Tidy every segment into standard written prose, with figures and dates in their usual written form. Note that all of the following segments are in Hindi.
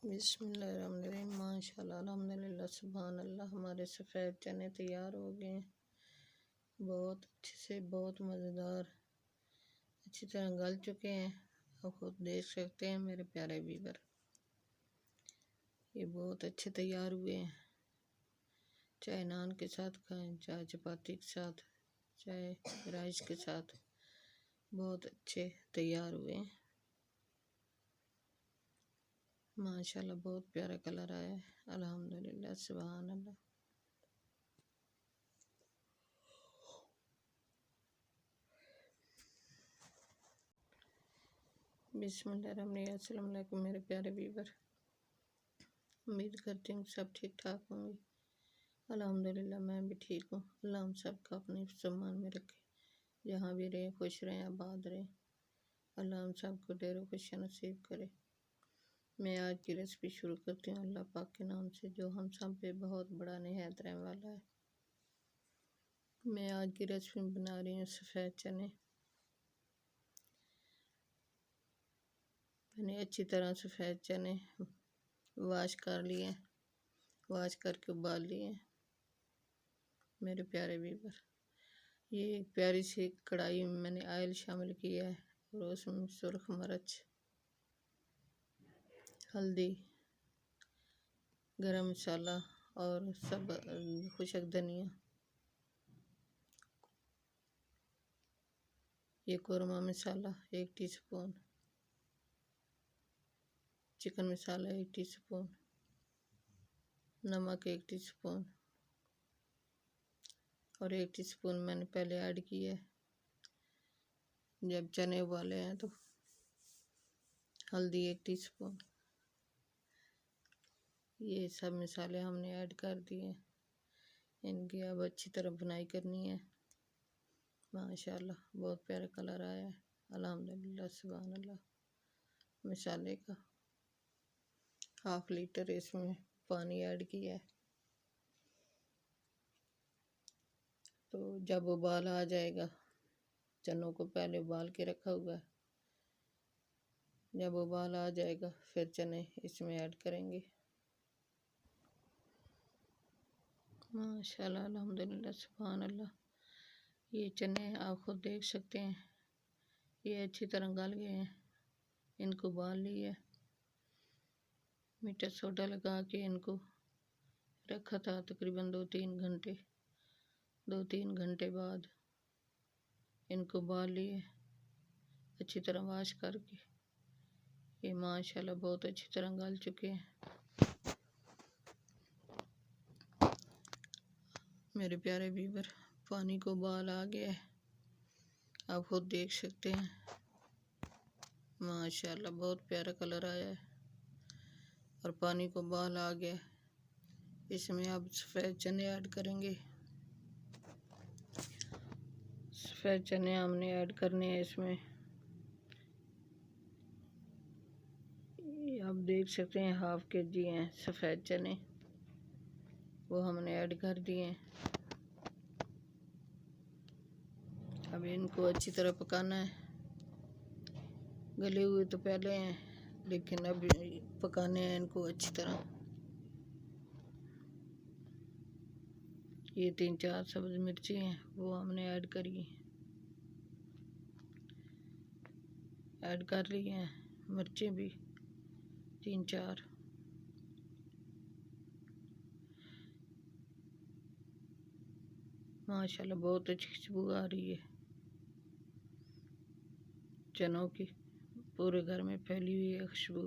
बिस्मिल्लाहिर्रहमानिर्रहीम। माशाल्लाह अल्हम्दुलिल्लाह सुभान अल्लाह। हमारे सफ़ेद चने तैयार हो गए हैं, बहुत अच्छे से, बहुत मज़ेदार, अच्छी तरह गल चुके हैं। आप खुद देख सकते हैं मेरे प्यारे व्यूअर, ये बहुत अच्छे तैयार हुए हैं। चाहे नान के साथ खाएं, चाहे चपाती के साथ, चाहे राइस के साथ, बहुत अच्छे तैयार हुए हैं। माशाल्लाह बहुत प्यारा कलर आया है। अल्हम्दुलिल्लाह सुभान अल्लाह। बिस्मिल्लाहिर्रहमानिर्रहीम। अस्सलाम वालेकुम मेरे प्यारे व्यूअर, उम्मीद करती हूँ सब ठीक ठाक होंगे। अल्हम्दुलिल्लाह मैं भी ठीक हूँ। अल्लाह हम सब का अपने सम्मान में रखे, जहाँ भी रहें खुश रहें, आबाद रहें। अल्लाह हम सब को ढेरों खुशियाँ नसीब करे। मैं आज की रेसिपी शुरू करती हूँ अल्लाह पाक के नाम से, जो हम सब पे बहुत बड़ा निहायत रहने वाला है। मैं आज की रेसिपी बना रही हूँ सफ़ेद चने। मैंने अच्छी तरह सफ़ेद चने वाश कर लिए, वाश करके उबाल लिए मेरे प्यारे व्यूअर। ये एक प्यारी सी कढ़ाई में मैंने ऑयल शामिल किया है और उसमें सुर्ख मिर्च, हल्दी, गरम मसाला और सब खुशक धनिया, ये कोरमा मसाला 1 टीस्पून, चिकन मसाला 1 टीस्पून, नमक 1 टीस्पून और 1 टीस्पून मैंने पहले ऐड किया है जब चने उबाले हैं। तो हल्दी 1 टीस्पून, ये सब मसाले हमने ऐड कर दिए। इनकी अब अच्छी तरह भुनाई करनी है। माशाल्लाह बहुत प्यारा कलर आया है। अल्हम्दुलिल्लाह सुभान अल्लाह। मसाले का 1/2 लीटर इसमें पानी ऐड किया है। तो जब उबाल आ जाएगा, चनों को पहले उबाल के रखा हुआ है, जब उबाल आ जाएगा फिर चने इसमें ऐड करेंगे। माशाल्लाह अल्हम्दुलिल्लाह सुभान अल्लाह। ये चने आप खुद देख सकते हैं, ये अच्छी तरह गल गए हैं। इनको उबाल लिया, मीठा सोडा लगा के इनको रखा था तकरीबन 2-3 घंटे। 2-3 घंटे बाद इनको उबाल लिए अच्छी तरह वाश करके। ये माशाल्लाह बहुत अच्छी तरह गल चुके हैं मेरे प्यारे व्यूअर। पानी को उबाल आ गया है, आप खुद देख सकते हैं। माशाल्लाह बहुत प्यारा कलर आया है और पानी को उबाल आ गया। इसमें अब सफ़ेद चने ऐड करेंगे। सफ़ेद चने हमने ऐड करने हैं इसमें। आप देख सकते हैं 1/2 kg हैं सफ़ेद चने, वो हमने ऐड कर दिए हैं। अब इनको अच्छी तरह पकाना है। गले हुए तो पहले हैं, लेकिन अब पकाने हैं इनको अच्छी तरह। ये 3-4 सब्ज़ मिर्ची हैं, वो हमने ऐड करी, ऐड कर ली हैं। मिर्चें भी 3-4। माशाल्लाह बहुत अच्छी खुशबू आ रही है चनों की, पूरे घर में फैली हुई है खुशबू,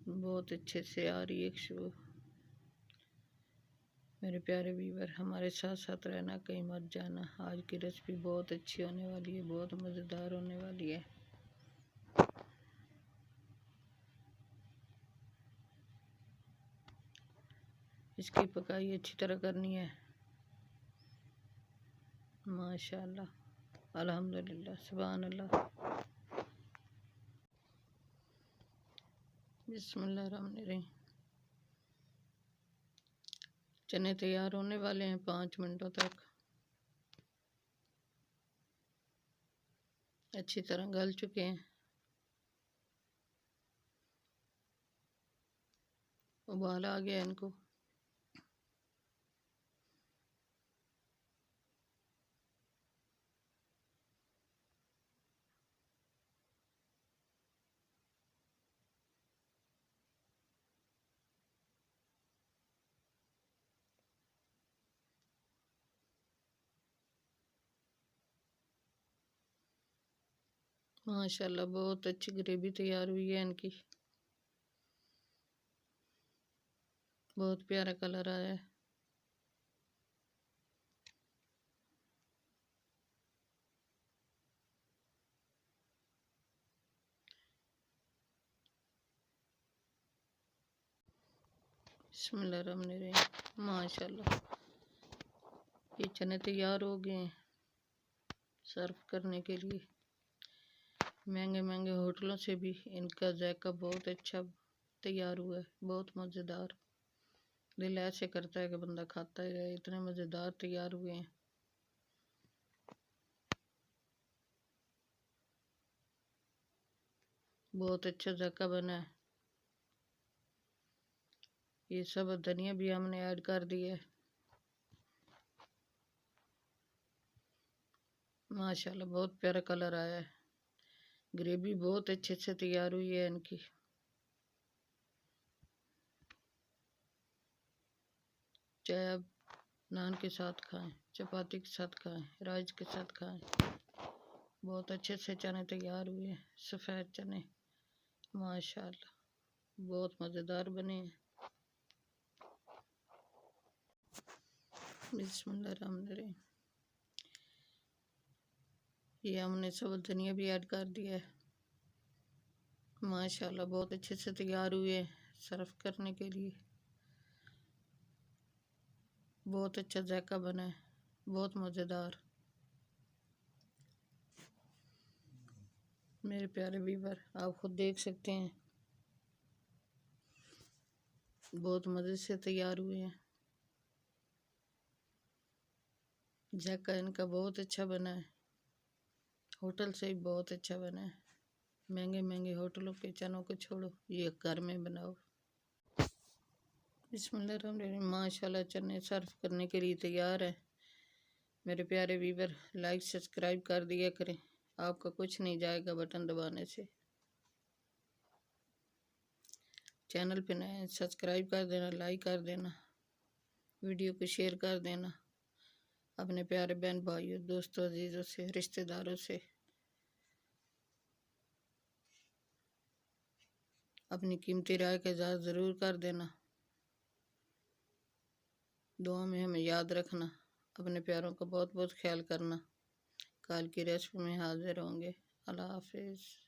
बहुत अच्छे से आ रही है खुशबू। मेरे प्यारे व्यूअर, हमारे साथ साथ रहना, कहीं मत जाना। आज की रेसिपी बहुत अच्छी होने वाली है, बहुत मज़ेदार होने वाली है। इसकी पकाई अच्छी तरह करनी है। माशाल्लाह अल्हम्दुलिल्लाह सुभान अल्लाह। बिस्मिल्लाहिर्रहमानिर्रहीम। चने तैयार होने वाले हैं 5 मिनटों तक। अच्छी तरह गल चुके हैं। उबाल आ गया इनको। माशाल्लाह बहुत अच्छी ग्रेवी तैयार हुई है इनकी। बहुत प्यारा कलर आया है। बिस्मिल्लाहिर्रहमानिर्रहीम। माशाल्लाह ये चने तैयार हो गए हैं सर्व करने के लिए। महंगे महंगे होटलों से भी इनका जायका बहुत अच्छा तैयार हुआ है, बहुत मज़ेदार। दिल ऐसे करता है कि बंदा खाता ही रहे, इतने मज़ेदार तैयार हुए हैं। बहुत अच्छा जायका बना है। ये सब धनिया भी हमने ऐड कर दिया है। माशाल्लाह बहुत प्यारा कलर आया है। ग्रेवी बहुत अच्छे से तैयार हुई है इनकी। चाहे आप नान के साथ खाएं, चपाती के साथ खाएं, राइस के साथ खाएं। बहुत अच्छे से चने तैयार हुए हैं, सफ़ेद चने। माशाल्लाह बहुत मज़ेदार बने हैं। बिस्मिल्लाहिर्रहमानिर्रहीम। ये हमने सब धनिया भी ऐड कर दिया है। माशाल्लाह बहुत अच्छे से तैयार हुए हैं सर्व करने के लिए। बहुत अच्छा जायका बना है, बहुत मज़ेदार। मेरे प्यारे व्यूअर आप खुद देख सकते हैं, बहुत मज़े से तैयार हुए हैं। जायका इनका बहुत अच्छा बना है, होटल से ही बहुत अच्छा बना है। महंगे महंगे होटलों के चनों को छोड़ो, ये घर में बनाओ। बिस्मिल्लाहिर्रहमानिर्रहीम। माशाल्लाह चने सर्व करने के लिए तैयार है। मेरे प्यारे व्यूअर लाइक सब्सक्राइब कर दिया करें, आपका कुछ नहीं जाएगा बटन दबाने से। चैनल पे नए सब्सक्राइब कर देना, लाइक कर देना, वीडियो को शेयर कर देना अपने प्यारे बहन भाइयों, दोस्तों, अजीज़ों से, रिश्तेदारों से। अपनी कीमती राय का इज़हार ज़रूर कर देना। दुआ में हमें याद रखना। अपने प्यारों का बहुत बहुत ख्याल करना। कल की रेसिपी में हाजिर होंगे। अल्लाह हाफिज़।